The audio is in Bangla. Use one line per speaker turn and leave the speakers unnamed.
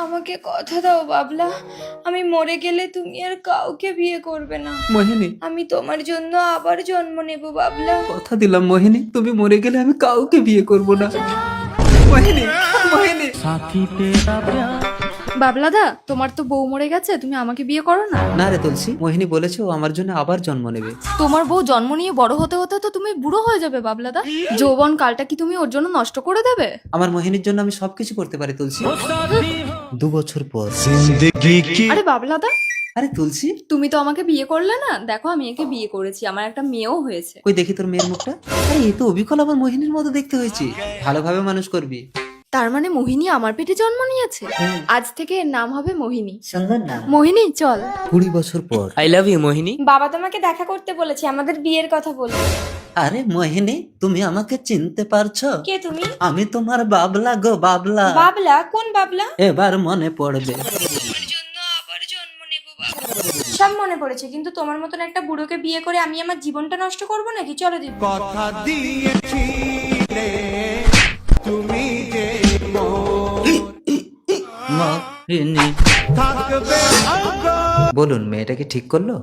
আমাকে কথা দাও বাবলা, আমি মরে গেলে তুমি আর কাউকে বিয়ে করবে না।
মোহিনী,
আমি তোমার জন্য আবার জন্ম নেব বাবলা।
কথা দিলাম মোহিনী, তুমি মরে গেলে আমি কাউকে বিয়ে করব না। মোহিনী, মোহিনী।
বাবলাদা, তোমার তো বউ মরে গেছে, তুমি আমাকে বিয়ে করো না।
না রে তুলসী, মোহিনী বলেছে ও আমার জন্য আবার জন্ম নেবে।
তোমার বউ জন্ম নিয়ে বড় হতে হতে তো তুমি বুড়ো হয়ে যাবে বাবলাদা। যৌবন কালটা কি তুমি ওর জন্য নষ্ট করে দেবে?
আমার মোহিনীর জন্য আমি সবকিছু করতে পারি তুলসী। 2 বছর পর।
আরে বাবলাদা,
আরে তুলসী,
তুমি তো আমাকে বিয়ে করলে না, দেখো আমি একে বিয়ে করেছি, আমার একটা মেয়েও হয়েছে।
কই দেখি তোর মেয়ের মুখটা। আরে এ তো অবিকল আমার মোহিনীর মতো দেখতে হয়েছে। ভালোভাবে মানুষ করবি।
তার মানে মোহিনী আমার পেটে জন্ম নিয়েছে।
হ্যাঁ।
আজ থেকে এর নাম হবে মোহিনী।
সুন্দর না?
মোহিনী চল।
20 বছর পর।
আই লাভ ইউ মোহিনী।
বাবা তোমাকে দেখা করতে বলেছে, আমাদের বিয়ের কথা বলবে।
আরে মোহিনী, তুমি আমাকে চিনতে পারছো?
কে তুমি?
আমি তোমার বাবলা গো, বাবলা।
বাবলা? কোন বাবলা?
এবার মনে পড়বে।
সব মনে পড়েছে, কিন্তু তোমার মতন একটা বুড়োকে বিয়ে করে আমি আমার জীবনটা নষ্ট করব নাকি? চলো দিদি।
কথা দিয়েছিলে তুমি যে
মোহিনী।
থাকবে
বলুন, মেয়েটাকে ঠিক করলো?